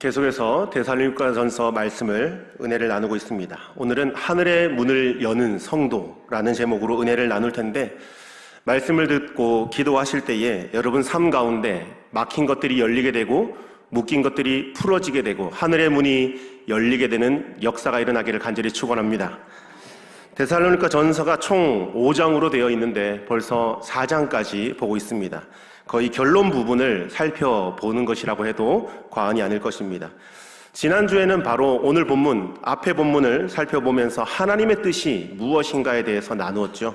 계속해서 데살로니가전서 말씀을 은혜를 나누고 있습니다. 오늘은 하늘의 문을 여는 성도라는 제목으로 은혜를 나눌 텐데, 말씀을 듣고 기도하실 때에 여러분 삶 가운데 막힌 것들이 열리게 되고 묶인 것들이 풀어지게 되고 하늘의 문이 열리게 되는 역사가 일어나기를 간절히 축원합니다. 데살로니가 전서가 총 5장으로 되어 있는데 벌써 4장까지 보고 있습니다. 거의 결론 부분을 살펴보는 것이라고 해도 과언이 아닐 것입니다. 지난주에는 바로 오늘 본문, 앞에 본문을 살펴보면서 하나님의 뜻이 무엇인가에 대해서 나누었죠.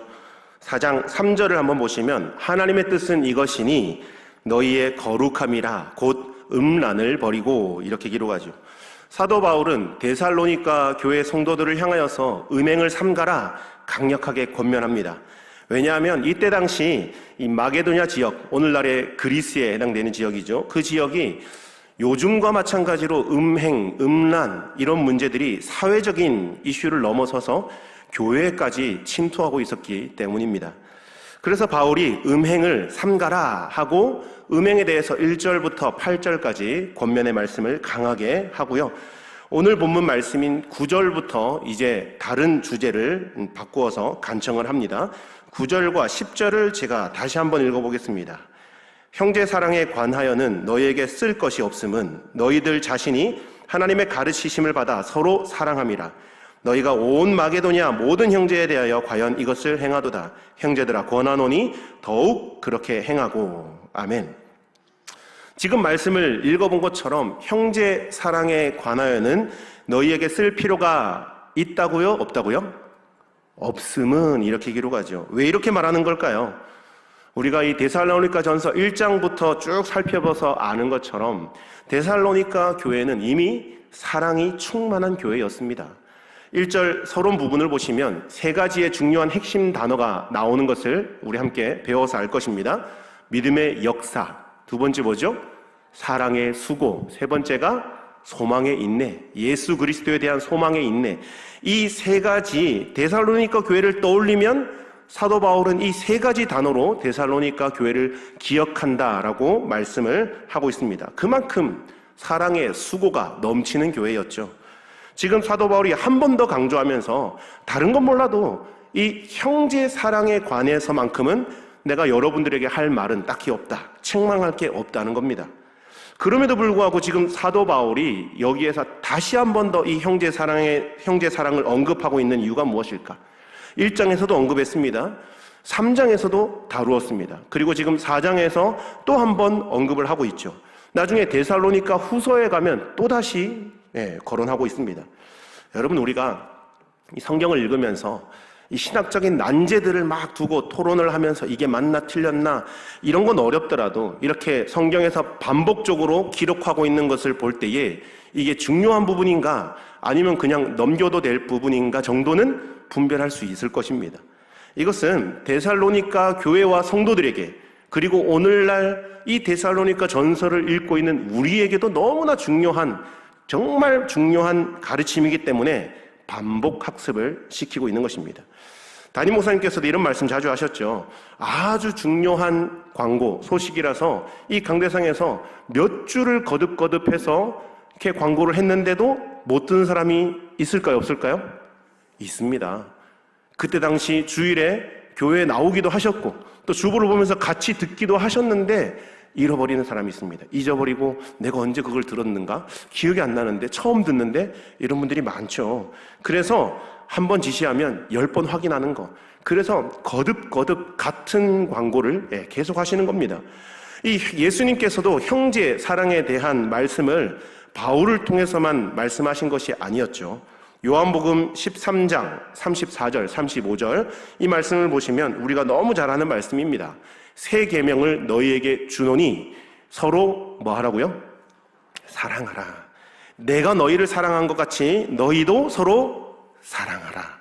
4장 3절을 한번 보시면 하나님의 뜻은 이것이니 너희의 거룩함이라 곧 음란을 버리고, 이렇게 기록하죠. 사도 바울은 데살로니가 교회 성도들을 향하여서 음행을 삼가라 강력하게 권면합니다. 왜냐하면 이때 당시 이 마게도냐 지역, 오늘날의 그리스에 해당되는 지역이죠. 그 지역이 요즘과 마찬가지로 음행, 음란 이런 문제들이 사회적인 이슈를 넘어서서 교회까지 침투하고 있었기 때문입니다. 그래서 바울이 음행을 삼가라 하고 음행에 대해서 1절부터 8절까지 권면의 말씀을 강하게 하고요. 오늘 본문 말씀인 9절부터 이제 다른 주제를 바꾸어서 간청을 합니다. 9절과 10절을 제가 다시 한번 읽어보겠습니다. 형제 사랑에 관하여는 너희에게 쓸 것이 없음은 너희들 자신이 하나님의 가르치심을 받아 서로 사랑함이라. 너희가 온 마게도냐 모든 형제에 대하여 과연 이것을 행하도다. 형제들아 권하노니 더욱 그렇게 행하고. 아멘. 지금 말씀을 읽어본 것처럼 형제 사랑에 관하여는 너희에게 쓸 필요가 있다고요? 없다고요? 없음은, 이렇게 기록하죠. 왜 이렇게 말하는 걸까요? 우리가 이 데살로니가 전서 1장부터 쭉 살펴봐서 아는 것처럼 데살로니가 교회는 이미 사랑이 충만한 교회였습니다. 1절 서론 부분을 보시면 세 가지의 중요한 핵심 단어가 나오는 것을 우리 함께 배워서 알 것입니다. 믿음의 역사, 두 번째 뭐죠? 사랑의 수고, 세 번째가 소망의 인내, 예수 그리스도에 대한 소망의 인내. 이 세 가지, 데살로니가 교회를 떠올리면 사도 바울은 이 세 가지 단어로 데살로니가 교회를 기억한다라고 말씀을 하고 있습니다. 그만큼 사랑의 수고가 넘치는 교회였죠. 지금 사도 바울이 한 번 더 강조하면서 다른 건 몰라도 이 형제 사랑에 관해서만큼은 내가 여러분들에게 할 말은 딱히 없다, 책망할 게 없다는 겁니다. 그럼에도 불구하고 지금 사도 바울이 여기에서 다시 한 번 더 이 형제 사랑을 언급하고 있는 이유가 무엇일까? 1장에서도 언급했습니다. 3장에서도 다루었습니다. 그리고 지금 4장에서 또 한 번 언급을 하고 있죠. 나중에 데살로니가 후서에 가면 또다시 거론하고 있습니다. 여러분, 우리가 이 성경을 읽으면서 이 신학적인 난제들을 막 두고 토론을 하면서 이게 맞나 틀렸나 이런 건 어렵더라도 이렇게 성경에서 반복적으로 기록하고 있는 것을 볼 때에 이게 중요한 부분인가 아니면 그냥 넘겨도 될 부분인가 정도는 분별할 수 있을 것입니다. 이것은 데살로니가 교회와 성도들에게, 그리고 오늘날 이 데살로니가 전서를 읽고 있는 우리에게도 너무나 중요한, 정말 중요한 가르침이기 때문에 반복 학습을 시키고 있는 것입니다. 담임 목사님께서도 이런 말씀 자주 하셨죠. 아주 중요한 광고, 소식이라서 이 강대상에서 몇 줄을 거듭거듭해서 이렇게 광고를 했는데도 못 듣는 사람이 있을까요? 없을까요? 있습니다. 그때 당시 주일에 교회에 나오기도 하셨고 또 주보를 보면서 같이 듣기도 하셨는데 잃어버리는 사람이 있습니다. 잊어버리고 내가 언제 그걸 들었는가? 기억이 안 나는데, 처음 듣는데, 이런 분들이 많죠. 그래서 한 번 지시하면 10번 확인하는 거. 그래서 거듭거듭 같은 광고를 계속 하시는 겁니다. 이 예수님께서도 형제 사랑에 대한 말씀을 바울을 통해서만 말씀하신 것이 아니었죠. 요한복음 13장 34절, 35절 이 말씀을 보시면 우리가 너무 잘 아는 말씀입니다. 새 계명을 너희에게 주노니 서로 뭐 하라고요? 사랑하라. 내가 너희를 사랑한 것 같이 너희도 서로 사랑하라.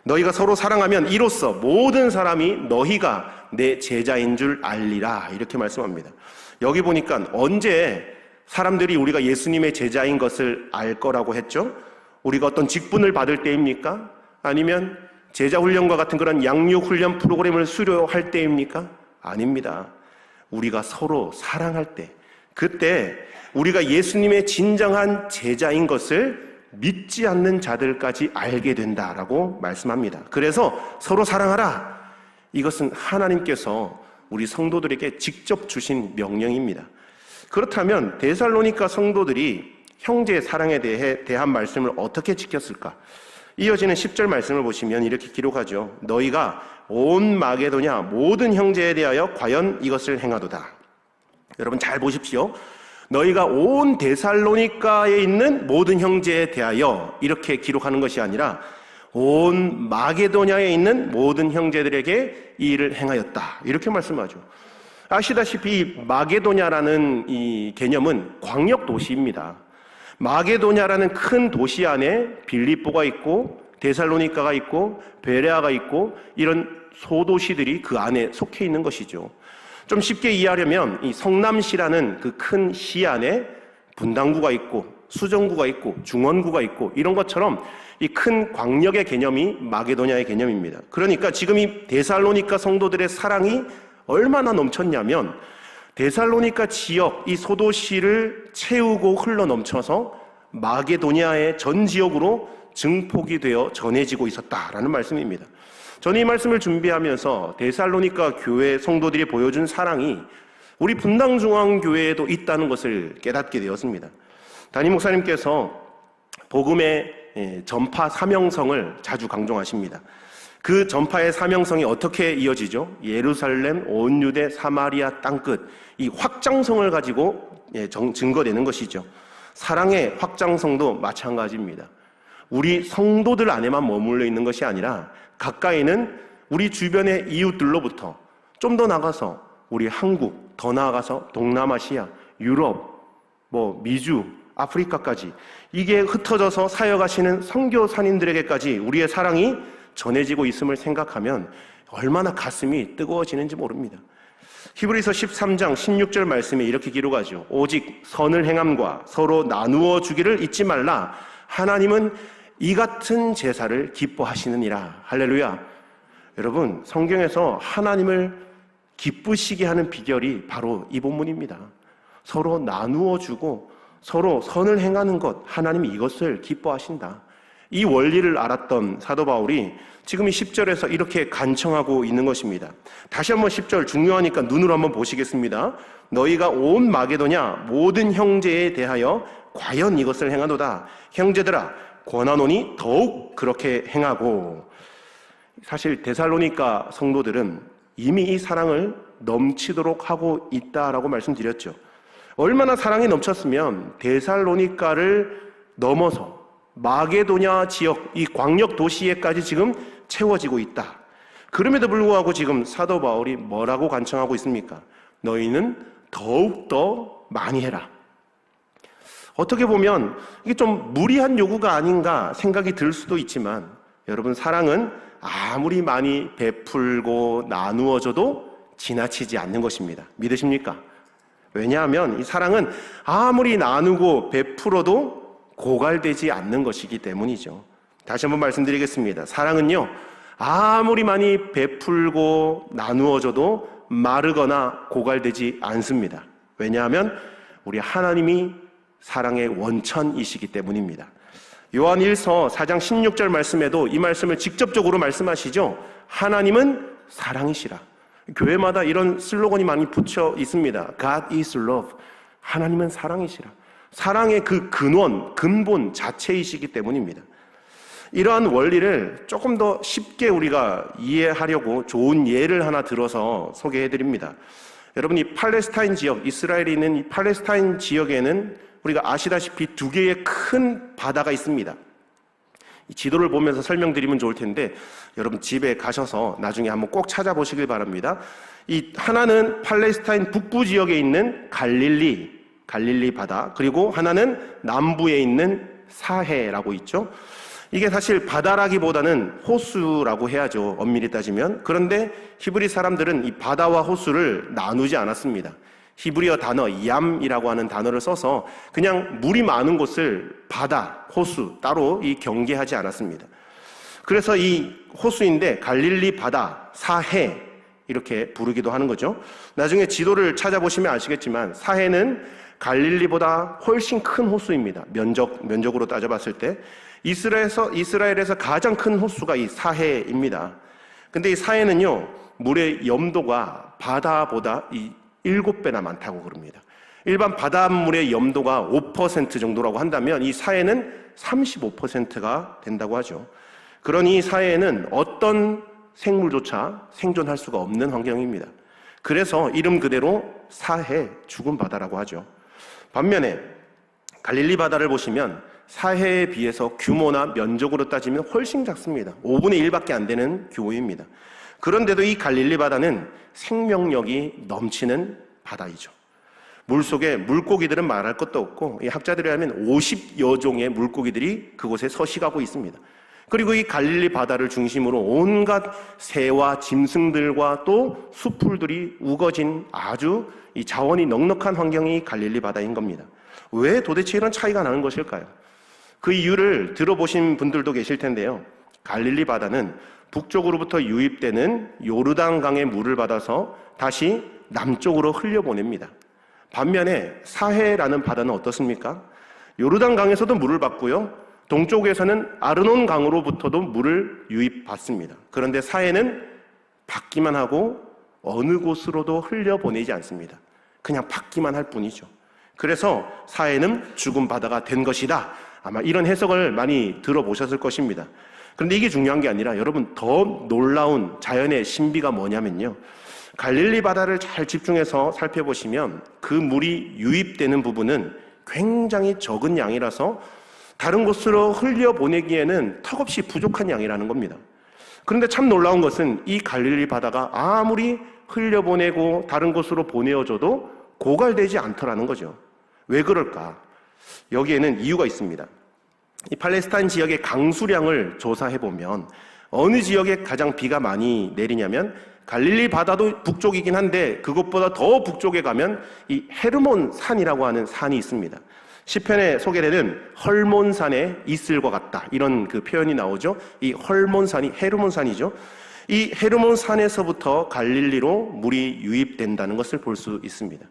너희가 서로 사랑하면 이로써 모든 사람이 너희가 내 제자인 줄 알리라. 이렇게 말씀합니다. 여기 보니까 언제 사람들이 우리가 예수님의 제자인 것을 알 거라고 했죠? 우리가 어떤 직분을 받을 때입니까? 아니면 제자훈련과 같은 그런 양육훈련 프로그램을 수료할 때입니까? 아닙니다. 우리가 서로 사랑할 때, 그때 우리가 예수님의 진정한 제자인 것을 믿지 않는 자들까지 알게 된다라고 말씀합니다. 그래서 서로 사랑하라. 이것은 하나님께서 우리 성도들에게 직접 주신 명령입니다. 그렇다면 데살로니가 성도들이 형제의 사랑에 대한 말씀을 어떻게 지켰을까? 이어지는 10절 말씀을 보시면 이렇게 기록하죠. 너희가 온 마게도냐 모든 형제에 대하여 과연 이것을 행하도다. 여러분 잘 보십시오. 너희가 온 데살로니가에 있는 모든 형제에 대하여 이렇게 기록하는 것이 아니라 온 마게도냐에 있는 모든 형제들에게 이 일을 행하였다. 이렇게 말씀하죠. 아시다시피 마게도냐라는 이 개념은 광역 도시입니다. 마게도냐라는 큰 도시 안에 빌립보가 있고 데살로니가가 있고 베레아가 있고 이런 소도시들이 그 안에 속해 있는 것이죠. 좀 쉽게 이해하려면 이 성남시라는 그 큰 시 안에 분당구가 있고 수정구가 있고 중원구가 있고 이런 것처럼 이 큰 광역의 개념이 마게도냐의 개념입니다. 그러니까 지금 이 데살로니가 성도들의 사랑이 얼마나 넘쳤냐면 데살로니가 지역 이 소도시를 채우고 흘러 넘쳐서 마게도냐의 전 지역으로 증폭이 되어 전해지고 있었다라는 말씀입니다. 저는 이 말씀을 준비하면서 데살로니가 교회 성도들이 보여준 사랑이 우리 분당중앙교회에도 있다는 것을 깨닫게 되었습니다. 담임 목사님께서 복음의 전파 사명성을 자주 강조하십니다. 그 전파의 사명성이 어떻게 이어지죠? 예루살렘, 온 유대, 사마리아 땅끝 이 확장성을 가지고 증거되는 것이죠. 사랑의 확장성도 마찬가지입니다. 우리 성도들 안에만 머물러 있는 것이 아니라 가까이는 우리 주변의 이웃들로부터 좀 더 나가서 우리 한국, 더 나아가서 동남아시아, 유럽, 미주, 아프리카까지 이게 흩어져서 사역하시는 선교사님들에게까지 우리의 사랑이 전해지고 있음을 생각하면 얼마나 가슴이 뜨거워지는지 모릅니다. 히브리서 13장 16절 말씀에 이렇게 기록하죠. 오직 선을 행함과 서로 나누어 주기를 잊지 말라. 하나님은 이 같은 제사를 기뻐하시느니라. 할렐루야. 여러분, 성경에서 하나님을 기쁘시게 하는 비결이 바로 이 본문입니다. 서로 나누어 주고 서로 선을 행하는 것, 하나님이 이것을 기뻐하신다. 이 원리를 알았던 사도 바울이 지금 이 10절에서 이렇게 간청하고 있는 것입니다. 다시 한번 10절 중요하니까 눈으로 한번 보시겠습니다. 너희가 온 마게도냐 모든 형제에 대하여 과연 이것을 행하도다. 형제들아 권하노니 더욱 그렇게 행하고. 사실 데살로니가 성도들은 이미 이 사랑을 넘치도록 하고 있다라고 말씀드렸죠. 얼마나 사랑이 넘쳤으면 데살로니가를 넘어서 마게도냐 지역 이 광역 도시에까지 지금 채워지고 있다. 그럼에도 불구하고 지금 사도 바울이 뭐라고 간청하고 있습니까? 너희는 더욱더 많이 해라. 어떻게 보면 이게 좀 무리한 요구가 아닌가 생각이 들 수도 있지만 여러분, 사랑은 아무리 많이 베풀고 나누어져도 지나치지 않는 것입니다. 믿으십니까? 왜냐하면 이 사랑은 아무리 나누고 베풀어도 고갈되지 않는 것이기 때문이죠. 다시 한번 말씀드리겠습니다. 사랑은요, 아무리 많이 베풀고 나누어져도 마르거나 고갈되지 않습니다. 왜냐하면 우리 하나님이 사랑의 원천이시기 때문입니다. 요한 1서 4장 16절 말씀에도 이 말씀을 직접적으로 말씀하시죠. 하나님은 사랑이시라. 교회마다 이런 슬로건이 많이 붙여 있습니다. God is love. 하나님은 사랑이시라. 사랑의 그 근원, 근본 자체이시기 때문입니다. 이러한 원리를 조금 더 쉽게 우리가 이해하려고 좋은 예를 하나 들어서 소개해드립니다. 여러분, 이 팔레스타인 지역, 이스라엘이 있는 이 팔레스타인 지역에는 우리가 아시다시피 두 개의 큰 바다가 있습니다. 이 지도를 보면서 설명드리면 좋을 텐데 여러분 집에 가셔서 나중에 한번 꼭 찾아보시길 바랍니다. 이 하나는 팔레스타인 북부 지역에 있는 갈릴리 바다, 그리고 하나는 남부에 있는 사해라고 있죠. 이게 사실 바다라기보다는 호수라고 해야죠, 엄밀히 따지면. 그런데 히브리 사람들은 이 바다와 호수를 나누지 않았습니다. 히브리어 단어 얌이라고 하는 단어를 써서 그냥 물이 많은 곳을 바다, 호수 따로 경계하지 않았습니다. 그래서 이 호수인데 갈릴리 바다, 사해 이렇게 부르기도 하는 거죠. 나중에 지도를 찾아보시면 아시겠지만 사해는 갈릴리보다 훨씬 큰 호수입니다. 면적으로 따져봤을 때 이스라엘에서 가장 큰 호수가 이 사해입니다. 근데 이 사해는요, 물의 염도가 바다보다 7배나 많다고 그럽니다. 일반 바닷물의 염도가 5% 정도라고 한다면 이 사해는 35%가 된다고 하죠. 그러니 사해에는 어떤 생물조차 생존할 수가 없는 환경입니다. 그래서 이름 그대로 사해, 죽은 바다라고 하죠. 반면에 갈릴리 바다를 보시면 사해에 비해서 규모나 면적으로 따지면 훨씬 작습니다. 5분의 1밖에 안 되는 규모입니다. 그런데도 이 갈릴리 바다는 생명력이 넘치는 바다이죠. 물속에 물고기들은 말할 것도 없고, 이 학자들에 의하면 50여 종의 물고기들이 그곳에 서식하고 있습니다. 그리고 이 갈릴리 바다를 중심으로 온갖 새와 짐승들과 또 숲풀들이 우거진 아주 이 자원이 넉넉한 환경이 갈릴리 바다인 겁니다. 왜 도대체 이런 차이가 나는 것일까요? 그 이유를 들어보신 분들도 계실 텐데요. 갈릴리 바다는 북쪽으로부터 유입되는 요르단강의 물을 받아서 다시 남쪽으로 흘려보냅니다. 반면에 사해라는 바다는 어떻습니까? 요르단강에서도 물을 받고요, 동쪽에서는 아르논 강으로부터도 물을 유입받습니다. 그런데 사해는 받기만 하고 어느 곳으로도 흘려보내지 않습니다. 그냥 받기만 할 뿐이죠. 그래서 사해는 죽은 바다가 된 것이다. 아마 이런 해석을 많이 들어보셨을 것입니다. 그런데 이게 중요한 게 아니라 여러분, 더 놀라운 자연의 신비가 뭐냐면요, 갈릴리 바다를 잘 집중해서 살펴보시면 그 물이 유입되는 부분은 굉장히 적은 양이라서 다른 곳으로 흘려보내기에는 턱없이 부족한 양이라는 겁니다. 그런데 참 놀라운 것은 이 갈릴리 바다가 아무리 흘려보내고 다른 곳으로 보내어줘도 고갈되지 않더라는 거죠. 왜 그럴까? 여기에는 이유가 있습니다. 이 팔레스타인 지역의 강수량을 조사해보면 어느 지역에 가장 비가 많이 내리냐면 갈릴리 바다도 북쪽이긴 한데 그것보다 더 북쪽에 가면 이 헤르몬 산이라고 하는 산이 있습니다. 시편에 소개되는 헐몬산의 이슬과 같다, 이런 그 표현이 나오죠. 이 헐몬산이 헤르몬산이죠. 이 헤르몬산에서부터 갈릴리로 물이 유입된다는 것을 볼 수 있습니다.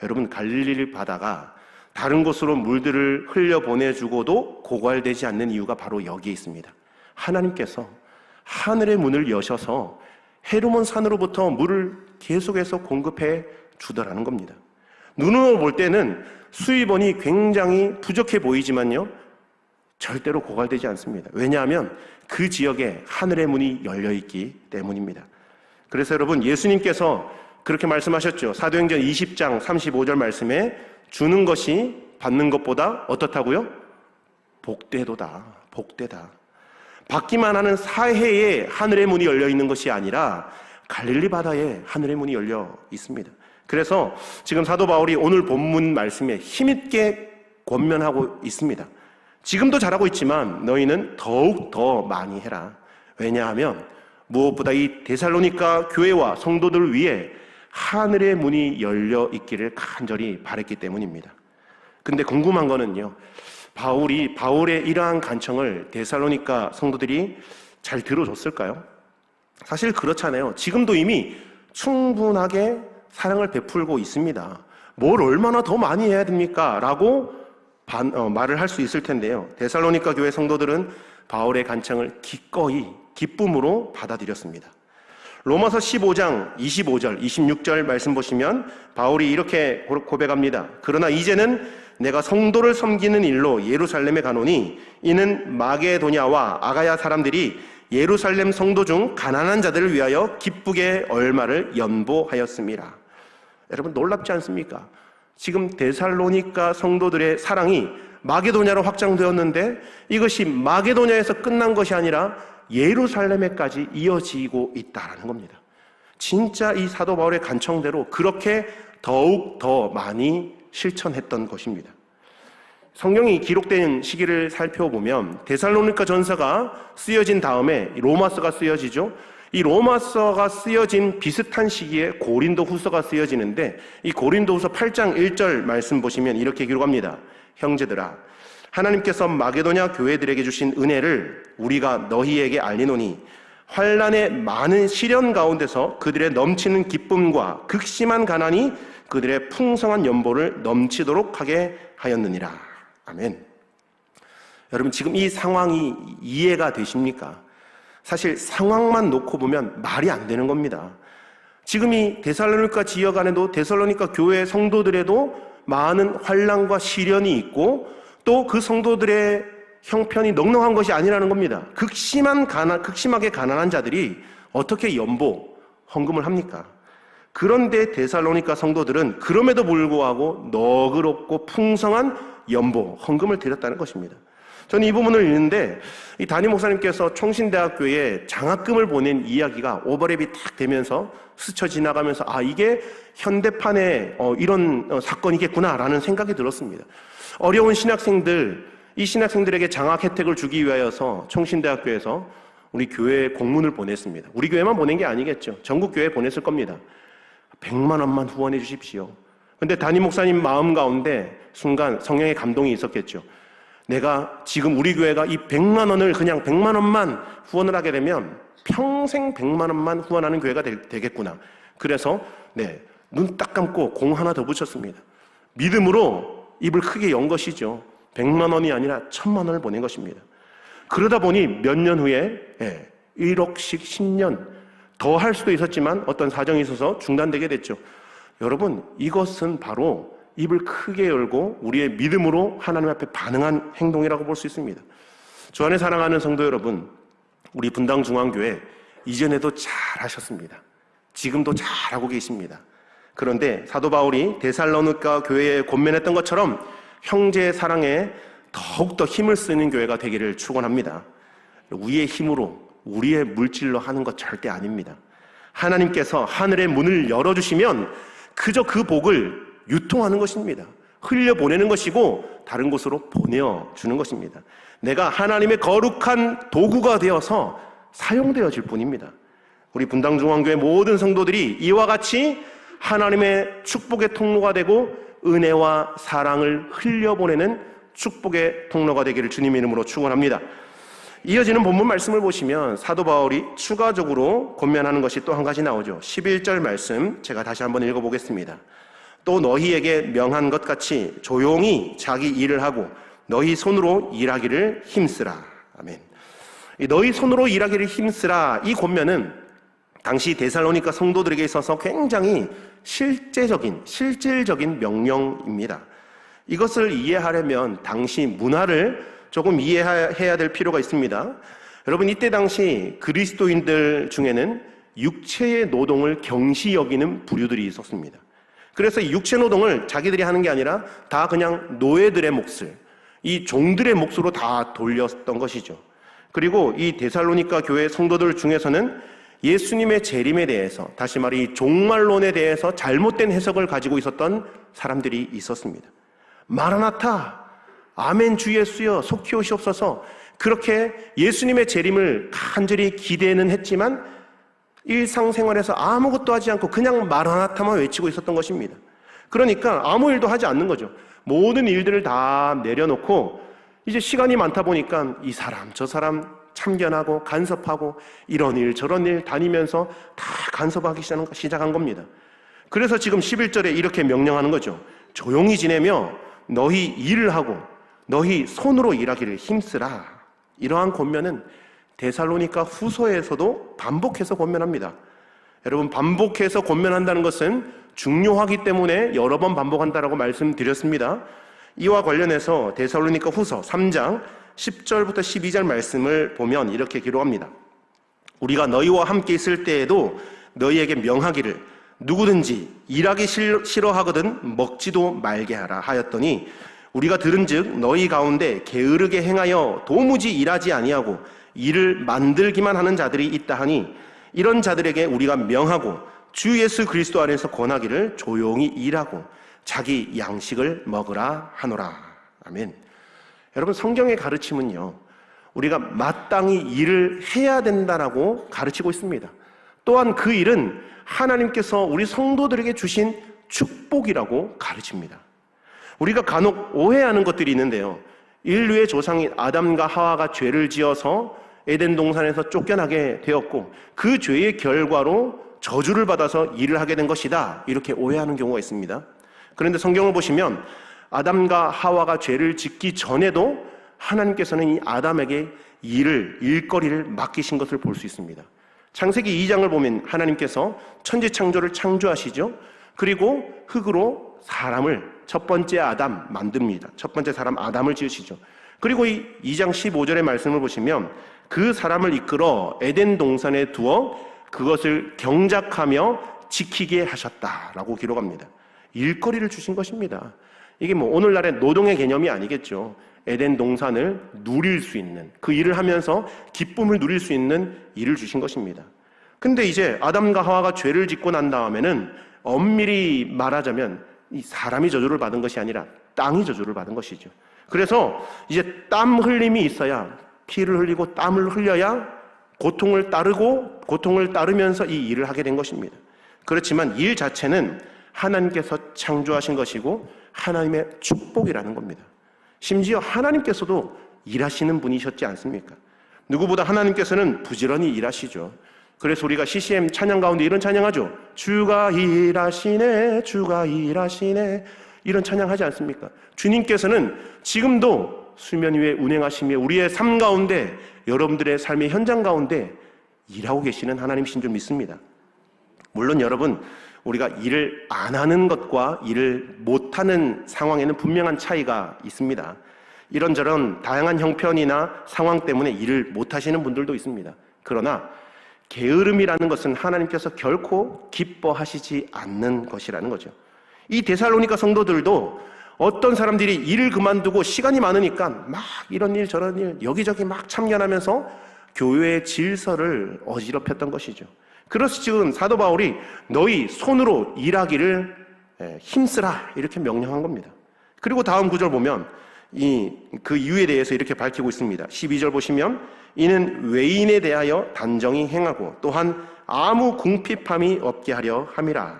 여러분, 갈릴리 바다가 다른 곳으로 물들을 흘려보내주고도 고갈되지 않는 이유가 바로 여기에 있습니다. 하나님께서 하늘의 문을 여셔서 헤르몬산으로부터 물을 계속해서 공급해 주더라는 겁니다. 눈으로 볼 때는 수입원이 굉장히 부족해 보이지만요, 절대로 고갈되지 않습니다. 왜냐하면 그 지역에 하늘의 문이 열려있기 때문입니다. 그래서 여러분, 예수님께서 그렇게 말씀하셨죠. 사도행전 20장 35절 말씀에 주는 것이 받는 것보다 어떻다고요? 복되도다. 복되다. 받기만 하는 사해에 하늘의 문이 열려 있는 것이 아니라 갈릴리 바다에 하늘의 문이 열려 있습니다. 그래서 지금 사도 바울이 오늘 본문 말씀에 힘있게 권면하고 있습니다. 지금도 잘하고 있지만 너희는 더욱 더 많이 해라. 왜냐하면 무엇보다 이 데살로니가 교회와 성도들을 위해 하늘의 문이 열려 있기를 간절히 바랬기 때문입니다. 근데 궁금한 거는요, 바울의 이러한 간청을 데살로니가 성도들이 잘 들어줬을까요? 사실 그렇잖아요. 지금도 이미 충분하게 사랑을 베풀고 있습니다. 뭘 얼마나 더 많이 해야 됩니까? 라고 말을 할 수 있을 텐데요. 데살로니가 교회 성도들은 바울의 간청을 기꺼이 기쁨으로 받아들였습니다. 로마서 15장 25절, 26절 말씀 보시면 바울이 이렇게 고백합니다. 그러나 이제는 내가 성도를 섬기는 일로 예루살렘에 가노니 이는 마게도냐와 아가야 사람들이 예루살렘 성도 중 가난한 자들을 위하여 기쁘게 얼마를 연보하였습니다. 여러분, 놀랍지 않습니까? 지금 데살로니가 성도들의 사랑이 마게도냐로 확장되었는데 이것이 마게도냐에서 끝난 것이 아니라 예루살렘에까지 이어지고 있다는 겁니다. 진짜 이 사도 바울의 간청대로 그렇게 더욱 더 많이 실천했던 것입니다. 성경이 기록된 시기를 살펴보면 데살로니가 전서가 쓰여진 다음에 로마서가 쓰여지죠. 이 로마서가 쓰여진 비슷한 시기에 고린도 후서가 쓰여지는데 이 고린도 후서 8장 1절 말씀 보시면 이렇게 기록합니다. 형제들아, 하나님께서 마게도냐 교회들에게 주신 은혜를 우리가 너희에게 알리노니 환난의 많은 시련 가운데서 그들의 넘치는 기쁨과 극심한 가난이 그들의 풍성한 연보를 넘치도록 하게 하였느니라. 아멘. 여러분, 지금 이 상황이 이해가 되십니까? 사실 상황만 놓고 보면 말이 안 되는 겁니다. 지금 이 데살로니가 지역 안에도 데살로니가 교회 성도들에도 많은 환난과 시련이 있고 또 그 성도들의 형편이 넉넉한 것이 아니라는 겁니다. 극심하게 가난한 자들이 어떻게 연보, 헌금을 합니까? 그런데 데살로니가 성도들은 그럼에도 불구하고 너그럽고 풍성한 연보, 헌금을 드렸다는 것입니다. 저는 이 부분을 읽는데 이 담임 목사님께서 총신대학교에 장학금을 보낸 이야기가 오버랩이 딱 되면서 스쳐 지나가면서 이게 현대판의 이런 사건이겠구나라는 생각이 들었습니다. 어려운 신학생들, 이 신학생들에게 장학 혜택을 주기 위하여서 총신대학교에서 우리 교회에 공문을 보냈습니다. 우리 교회만 보낸 게 아니겠죠. 전국 교회에 보냈을 겁니다. 100만 원만 후원해 주십시오. 근데 담임 목사님 마음 가운데 순간 성령의 감동이 있었겠죠. 내가 지금 우리 교회가 이 100만 원을 그냥 100만 원만 후원을 하게 되면 평생 100만 원만 후원하는 교회가 되겠구나. 그래서 눈 딱 감고 공 하나 더 붙였습니다. 믿음으로 입을 크게 연 것이죠. 100만 원이 아니라 1000만 원을 보낸 것입니다. 그러다 보니 몇 년 후에 1억씩 10년 더 할 수도 있었지만 어떤 사정이 있어서 중단되게 됐죠. 여러분, 이것은 바로 입을 크게 열고 우리의 믿음으로 하나님 앞에 반응한 행동이라고 볼 수 있습니다. 주 안에 사랑하는 성도 여러분, 우리 분당중앙교회 이전에도 잘 하셨습니다. 지금도 잘하고 계십니다. 그런데 사도 바울이 데살로니가 교회에 권면했던 것처럼 형제의 사랑에 더욱더 힘을 쓰는 교회가 되기를 축원합니다. 우리의 힘으로, 우리의 물질로 하는 것 절대 아닙니다. 하나님께서 하늘의 문을 열어주시면 그저 그 복을 유통하는 것입니다. 흘려보내는 것이고 다른 곳으로 보내어주는 것입니다. 내가 하나님의 거룩한 도구가 되어서 사용되어질 뿐입니다. 우리 분당중앙교회 모든 성도들이 이와 같이 하나님의 축복의 통로가 되고 은혜와 사랑을 흘려보내는 축복의 통로가 되기를 주님의 이름으로 축원합니다. 이어지는 본문 말씀을 보시면 사도 바울이 추가적으로 권면하는 것이 또 한 가지 나오죠. 11절 말씀 제가 다시 한번 읽어보겠습니다. 또 너희에게 명한 것 같이 조용히 자기 일을 하고 너희 손으로 일하기를 힘쓰라. 아멘. 너희 손으로 일하기를 힘쓰라, 이 권면은 당시 데살로니가 성도들에게 있어서 굉장히 실질적인 명령입니다. 이것을 이해하려면 당시 문화를 조금 이해해야 될 필요가 있습니다. 여러분, 이때 당시 그리스도인들 중에는 육체의 노동을 경시 여기는 부류들이 있었습니다. 그래서 이 육체 노동을 자기들이 하는 게 아니라 다 그냥 노예들의 몫을, 이 종들의 몫으로 다 돌렸던 것이죠. 그리고 이 데살로니가 교회 성도들 중에서는 예수님의 재림에 대해서, 다시 말해 이 종말론에 대해서 잘못된 해석을 가지고 있었던 사람들이 있었습니다. 마라나타, 아멘 주 예수여 속히 오시옵소서, 그렇게 예수님의 재림을 간절히 기대는 했지만 일상생활에서 아무것도 하지 않고 그냥 마라나타만 외치고 있었던 것입니다. 그러니까 아무 일도 하지 않는 거죠. 모든 일들을 다 내려놓고 이제 시간이 많다 보니까 이 사람 저 사람 참견하고 간섭하고 이런 일 저런 일 다니면서 다 간섭하기 시작한 겁니다. 그래서 지금 11절에 이렇게 명령하는 거죠. 조용히 지내며 너희 일을 하고 너희 손으로 일하기를 힘쓰라. 이러한 권면은 데살로니가 후서에서도 반복해서 권면합니다. 여러분, 반복해서 권면한다는 것은 중요하기 때문에 여러 번 반복한다라고 말씀드렸습니다. 이와 관련해서 데살로니가 후서 3장 10절부터 12절 말씀을 보면 이렇게 기록합니다. 우리가 너희와 함께 있을 때에도 너희에게 명하기를 누구든지 일하기 싫어하거든 먹지도 말게 하라 하였더니 우리가 들은즉 너희 가운데 게으르게 행하여 도무지 일하지 아니하고 일을 만들기만 하는 자들이 있다 하니 이런 자들에게 우리가 명하고 주 예수 그리스도 안에서 권하기를 조용히 일하고 자기 양식을 먹으라 하노라. 아멘. 여러분, 성경의 가르침은요, 우리가 마땅히 일을 해야 된다라고 가르치고 있습니다. 또한 그 일은 하나님께서 우리 성도들에게 주신 축복이라고 가르칩니다. 우리가 간혹 오해하는 것들이 있는데요, 인류의 조상인 아담과 하와가 죄를 지어서 에덴 동산에서 쫓겨나게 되었고 그 죄의 결과로 저주를 받아서 일을 하게 된 것이다, 이렇게 오해하는 경우가 있습니다. 그런데 성경을 보시면 아담과 하와가 죄를 짓기 전에도 하나님께서는 이 아담에게 일거리를 맡기신 것을 볼 수 있습니다. 창세기 2장을 보면 하나님께서 천지창조를 창조하시죠. 그리고 흙으로 사람을, 첫 번째 아담 만듭니다. 첫 번째 사람 아담을 지으시죠. 그리고 이 2장 15절의 말씀을 보시면 그 사람을 이끌어 에덴 동산에 두어 그것을 경작하며 지키게 하셨다라고 기록합니다. 일거리를 주신 것입니다. 이게 뭐 오늘날의 노동의 개념이 아니겠죠. 에덴 동산을 누릴 수 있는, 그 일을 하면서 기쁨을 누릴 수 있는 일을 주신 것입니다. 근데 이제 아담과 하와가 죄를 짓고 난 다음에는 엄밀히 말하자면 이 사람이 저주를 받은 것이 아니라 땅이 저주를 받은 것이죠. 그래서 이제 땀 흘림이 있어야, 피를 흘리고 땀을 흘려야 고통을 따르면서 이 일을 하게 된 것입니다. 그렇지만 일 자체는 하나님께서 창조하신 것이고 하나님의 축복이라는 겁니다. 심지어 하나님께서도 일하시는 분이셨지 않습니까? 누구보다 하나님께서는 부지런히 일하시죠. 그래서 우리가 CCM 찬양 가운데 이런 찬양하죠. 주가 일하시네, 주가 일하시네, 이런 찬양하지 않습니까? 주님께서는 지금도 수면 위에 운행하시며 우리의 삶 가운데, 여러분들의 삶의 현장 가운데 일하고 계시는 하나님이신 줄 믿습니다. 물론 여러분, 우리가 일을 안 하는 것과 일을 못하는 상황에는 분명한 차이가 있습니다. 이런저런 다양한 형편이나 상황 때문에 일을 못하시는 분들도 있습니다. 그러나 게으름이라는 것은 하나님께서 결코 기뻐하시지 않는 것이라는 거죠. 이 데살로니가 성도들도 어떤 사람들이 일을 그만두고 시간이 많으니까 막 이런 일 저런 일 여기저기 막 참견하면서 교회의 질서를 어지럽혔던 것이죠. 그래서 지금 사도 바울이 너희 손으로 일하기를 힘쓰라, 이렇게 명령한 겁니다. 그리고 다음 구절 보면 그 이유에 대해서 이렇게 밝히고 있습니다. 12절 보시면 이는 외인에 대하여 단정히 행하고 또한 아무 궁핍함이 없게 하려 함이라.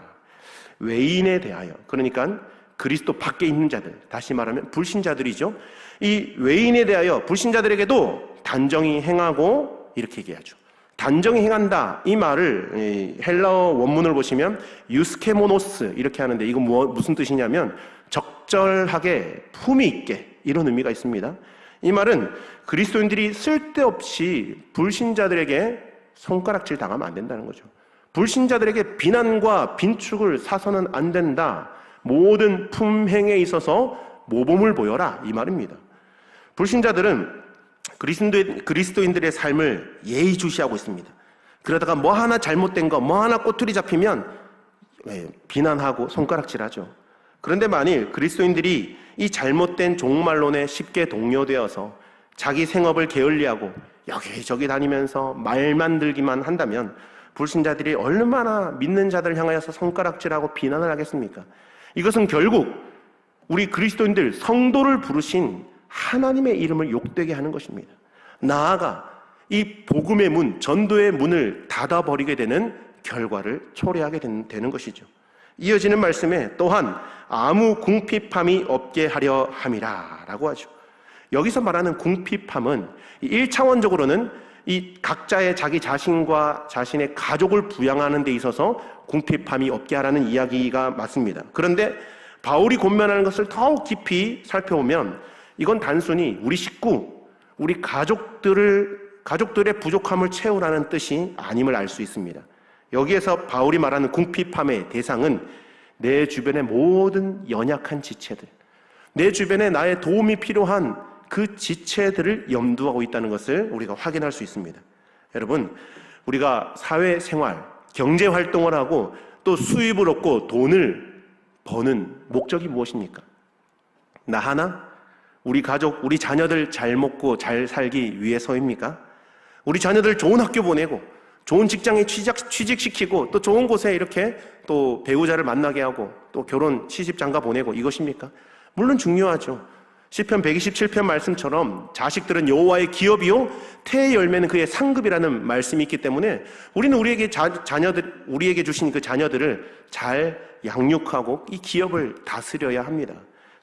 외인에 대하여, 그러니까 그리스도 밖에 있는 자들, 다시 말하면 불신자들이죠. 이 외인에 대하여 불신자들에게도 단정히 행하고, 이렇게 얘기하죠. 단정히 행한다, 이 말을 헬라어 원문을 보시면 유스케모노스 이렇게 하는데, 이거 무슨 뜻이냐면 적절하게 품위 있게, 이런 의미가 있습니다. 이 말은 그리스도인들이 쓸데없이 불신자들에게 손가락질 당하면 안 된다는 거죠. 불신자들에게 비난과 빈축을 사서는 안 된다. 모든 품행에 있어서 모범을 보여라, 이 말입니다. 불신자들은 그리스도인들의 삶을 예의주시하고 있습니다. 그러다가 뭐 하나 잘못된 거, 뭐 하나 꼬투리 잡히면 비난하고 손가락질하죠. 그런데 만일 그리스도인들이 이 잘못된 종말론에 쉽게 동요되어서 자기 생업을 게을리하고 여기저기 다니면서 말만 들기만 한다면 불신자들이 얼마나 믿는 자들 향하여서 손가락질하고 비난을 하겠습니까? 이것은 결국 우리 그리스도인들, 성도를 부르신 하나님의 이름을 욕되게 하는 것입니다. 나아가 이 복음의 문, 전도의 문을 닫아버리게 되는 결과를 초래하게 되는 것이죠. 이어지는 말씀에 또한 아무 궁핍함이 없게 하려 함이라 라고 하죠. 여기서 말하는 궁핍함은 1차원적으로는 이 각자의 자기 자신과 자신의 가족을 부양하는 데 있어서 궁핍함이 없게 하라는 이야기가 맞습니다. 그런데 바울이 권면하는 것을 더욱 깊이 살펴보면 이건 단순히 우리 식구, 우리 가족들의 부족함을 채우라는 뜻이 아님을 알 수 있습니다. 여기에서 바울이 말하는 궁핍함의 대상은 내 주변의 모든 연약한 지체들, 내 주변에 나의 도움이 필요한 그 지체들을 염두하고 있다는 것을 우리가 확인할 수 있습니다. 여러분, 우리가 사회생활, 경제활동을 하고 또 수입을 얻고 돈을 버는 목적이 무엇입니까? 나 하나? 우리 가족, 우리 자녀들 잘 먹고 잘 살기 위해서입니까? 우리 자녀들 좋은 학교 보내고 좋은 직장에 취직시키고 또 좋은 곳에 이렇게 또 배우자를 만나게 하고 또 결혼 시집장가 보내고, 이것입니까? 물론 중요하죠. 시편 127편 말씀처럼 자식들은 여호와의 기업이요 태의 열매는 그의 상급이라는 말씀이 있기 때문에 우리는 우리에게 주신 그 자녀들을 잘 양육하고 이 기업을 다스려야 합니다.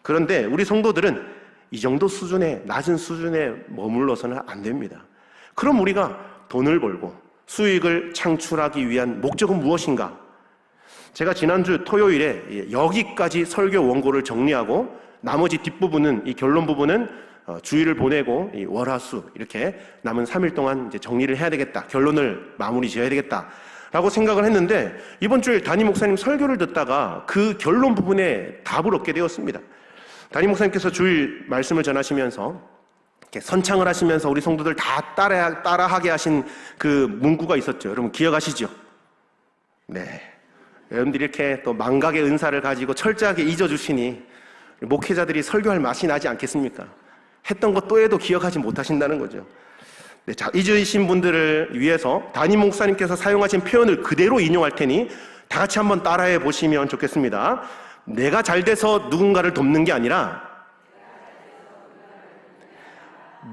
그런데 우리 성도들은 이 정도 수준의 낮은 수준에 머물러서는 안 됩니다. 그럼 우리가 돈을 벌고 수익을 창출하기 위한 목적은 무엇인가? 제가 지난주 토요일에 여기까지 설교 원고를 정리하고 나머지 뒷부분은, 이 결론 부분은 주일을 보내고 월화수 이렇게 남은 3일 동안 이제 정리를 해야 되겠다, 결론을 마무리 지어야 되겠다 라고 생각을 했는데, 이번 주에 담임 목사님 설교를 듣다가 그 결론 부분에 답을 얻게 되었습니다. 담임 목사님께서 주일 말씀을 전하시면서 이렇게 선창을 하시면서 우리 성도들 다 따라하게 하신 그 문구가 있었죠. 여러분 기억하시죠? 네. 여러분들이 이렇게 또 망각의 은사를 가지고 철저하게 잊어주시니 목회자들이 설교할 맛이 나지 않겠습니까? 했던 것 또 해도 기억하지 못하신다는 거죠. 네, 자, 잊으신 분들을 위해서 담임 목사님께서 사용하신 표현을 그대로 인용할 테니 다 같이 한번 따라해 보시면 좋겠습니다. 내가 잘 돼서 누군가를 돕는 게 아니라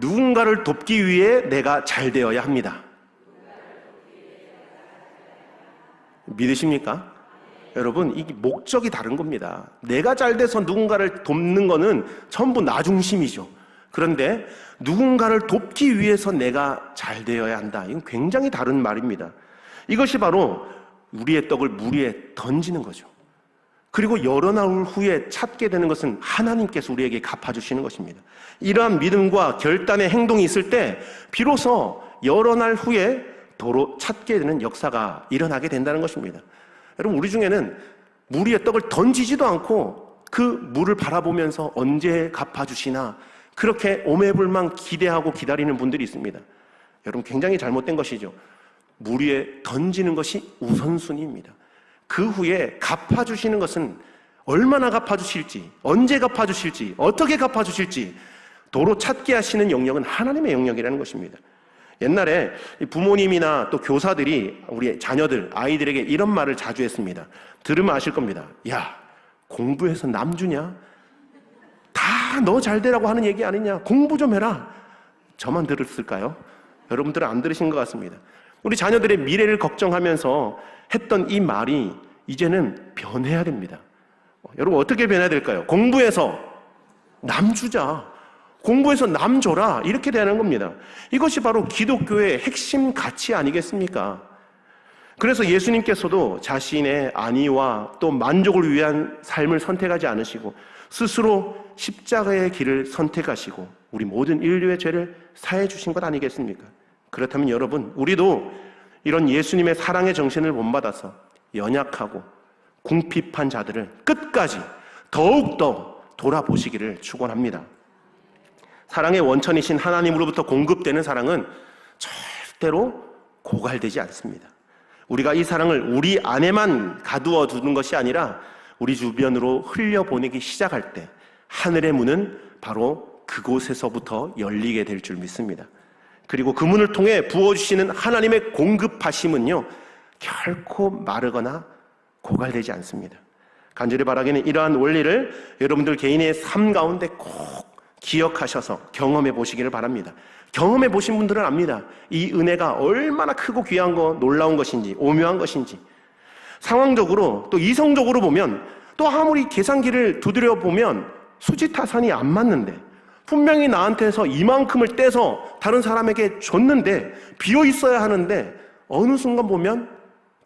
누군가를 돕기 위해 내가 잘 되어야 합니다. 믿으십니까? 여러분, 이게 목적이 다른 겁니다. 내가 잘 돼서 누군가를 돕는 거는 전부 나 중심이죠. 그런데 누군가를 돕기 위해서 내가 잘 되어야 한다. 이건 굉장히 다른 말입니다. 이것이 바로 우리의 떡을 물 위에 던지는 거죠. 그리고 열어나올 후에 찾게 되는 것은 하나님께서 우리에게 갚아주시는 것입니다. 이러한 믿음과 결단의 행동이 있을 때 비로소 열어날 후에 도로 찾게 되는 역사가 일어나게 된다는 것입니다. 여러분, 우리 중에는 물 위에 떡을 던지지도 않고 그 물을 바라보면서 언제 갚아주시나 그렇게 오매불망 기대하고 기다리는 분들이 있습니다. 여러분, 굉장히 잘못된 것이죠. 물 위에 던지는 것이 우선순위입니다. 그 후에 갚아주시는 것은 얼마나 갚아주실지, 언제 갚아주실지, 어떻게 갚아주실지 도로 찾게 하시는 영역은 하나님의 영역이라는 것입니다. 옛날에 부모님이나 또 교사들이 우리 자녀들, 아이들에게 이런 말을 자주 했습니다. 들으면 아실 겁니다. 야, 공부해서 남 주냐? 다 너 잘 되라고 하는 얘기 아니냐? 공부 좀 해라. 저만 들었을까요? 여러분들은 안 들으신 것 같습니다. 우리 자녀들의 미래를 걱정하면서 했던 이 말이 이제는 변해야 됩니다. 여러분, 어떻게 변해야 될까요? 공부해서 남 주자, 공부해서 남 줘라, 이렇게 되는 겁니다. 이것이 바로 기독교의 핵심 가치 아니겠습니까? 그래서 예수님께서도 자신의 안위와 또 만족을 위한 삶을 선택하지 않으시고 스스로 십자가의 길을 선택하시고 우리 모든 인류의 죄를 사해 주신 것 아니겠습니까? 그렇다면 여러분, 우리도 이런 예수님의 사랑의 정신을 본받아서 연약하고 궁핍한 자들을 끝까지 더욱더 돌아보시기를 축원합니다. 사랑의 원천이신 하나님으로부터 공급되는 사랑은 절대로 고갈되지 않습니다. 우리가 이 사랑을 우리 안에만 가두어 두는 것이 아니라 우리 주변으로 흘려보내기 시작할 때 하늘의 문은 바로 그곳에서부터 열리게 될 줄 믿습니다. 그리고 그 문을 통해 부어주시는 하나님의 공급하심은요, 결코 마르거나 고갈되지 않습니다. 간절히 바라기는 이러한 원리를 여러분들 개인의 삶 가운데 꼭 기억하셔서 경험해 보시기를 바랍니다. 경험해 보신 분들은 압니다. 이 은혜가 얼마나 크고 귀한 거, 놀라운 것인지, 오묘한 것인지. 상황적으로 또 이성적으로 보면 또 아무리 계산기를 두드려 보면 수지타산이 안 맞는데, 분명히 나한테서 이만큼을 떼서 다른 사람에게 줬는데 비어 있어야 하는데 어느 순간 보면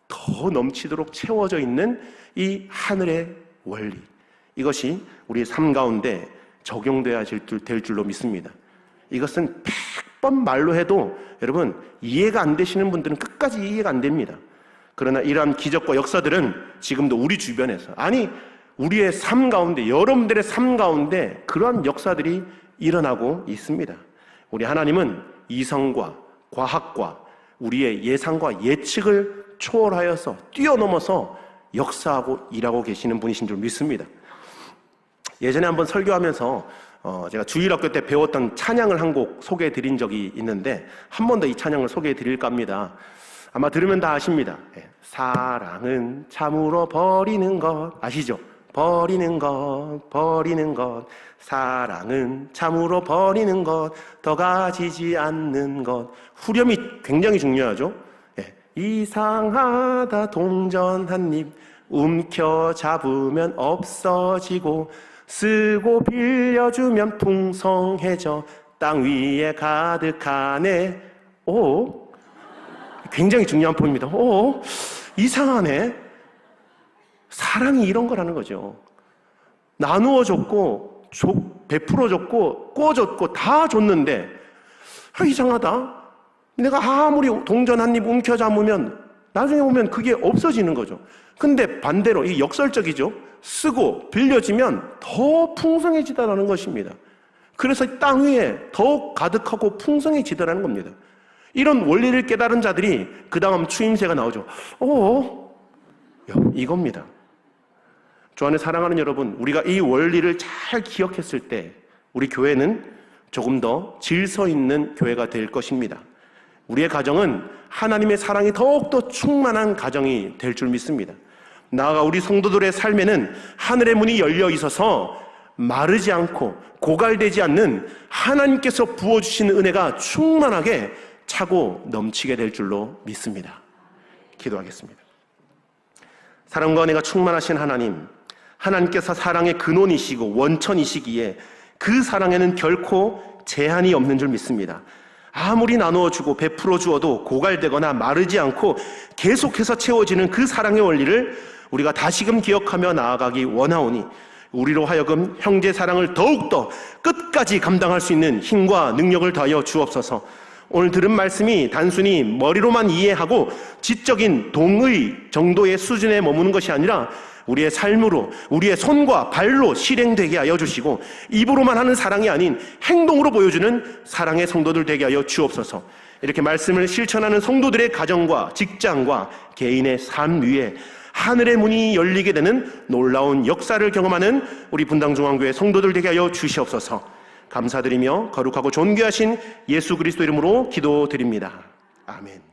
더 넘치도록 채워져 있는 이 하늘의 원리, 이것이 우리 삶 가운데 적용돼야 될 줄로 믿습니다. 이것은 100번 말로 해도 여러분 이해가 안 되시는 분들은 끝까지 이해가 안 됩니다. 그러나 이러한 기적과 역사들은 지금도 우리 주변에서, 아니 우리의 삶 가운데, 여러분들의 삶 가운데 그러한 역사들이 일어나고 있습니다. 우리 하나님은 이성과 과학과 우리의 예상과 예측을 초월하여서 뛰어넘어서 역사하고 일하고 계시는 분이신 줄 믿습니다. 예전에 한번 설교하면서 제가 주일학교 때 배웠던 찬양을 한 곡 소개해 드린 적이 있는데 한 번 더 이 찬양을 소개해 드릴까 합니다. 아마 들으면 다 아십니다. 사랑은 참으로 버리는 것, 아시죠? 버리는 것, 사랑은 참으로 버리는 것, 더 가지지 않는 것. 후렴이 굉장히 중요하죠. 이상하다 동전 한 입 움켜잡으면 없어지고 쓰고 빌려주면 풍성해져 땅 위에 가득하네. 오, 굉장히 중요한 포인트입니다. 이상하네. 사랑이 이런 거라는 거죠. 나누어 줬고, 베풀어 줬고, 꿔줬고, 다 줬는데, 이상하다. 내가 아무리 동전 한 입 움켜잡으면, 나중에 보면 그게 없어지는 거죠. 근데 반대로, 이 역설적이죠. 쓰고, 빌려지면 더 풍성해지다라는 것입니다. 그래서 땅 위에 더욱 가득하고 풍성해지더라는 겁니다. 이런 원리를 깨달은 자들이 그 다음 추임새가 나오죠. 이겁니다. 주 안에 사랑하는 여러분, 우리가 이 원리를 잘 기억했을 때 우리 교회는 조금 더 질서 있는 교회가 될 것입니다. 우리의 가정은 하나님의 사랑이 더욱더 충만한 가정이 될 줄 믿습니다. 나아가 우리 성도들의 삶에는 하늘의 문이 열려 있어서 마르지 않고 고갈되지 않는 하나님께서 부어주시는 은혜가 충만하게 차고 넘치게 될 줄로 믿습니다. 기도하겠습니다. 사랑과 은혜가 충만하신 하나님께서 사랑의 근원이시고 원천이시기에 그 사랑에는 결코 제한이 없는 줄 믿습니다. 아무리 나누어주고 베풀어 주어도 고갈되거나 마르지 않고 계속해서 채워지는 그 사랑의 원리를 우리가 다시금 기억하며 나아가기 원하오니 우리로 하여금 형제 사랑을 더욱더 끝까지 감당할 수 있는 힘과 능력을 더하여 주옵소서. 오늘 들은 말씀이 단순히 머리로만 이해하고 지적인 동의 정도의 수준에 머무는 것이 아니라 우리의 삶으로, 우리의 손과 발로 실행되게 하여 주시고 입으로만 하는 사랑이 아닌 행동으로 보여주는 사랑의 성도들 되게 하여 주옵소서. 이렇게 말씀을 실천하는 성도들의 가정과 직장과 개인의 삶 위에 하늘의 문이 열리게 되는 놀라운 역사를 경험하는 우리 분당중앙교회 성도들 되게 하여 주시옵소서. 감사드리며 거룩하고 존귀하신 예수 그리스도 이름으로 기도드립니다. 아멘.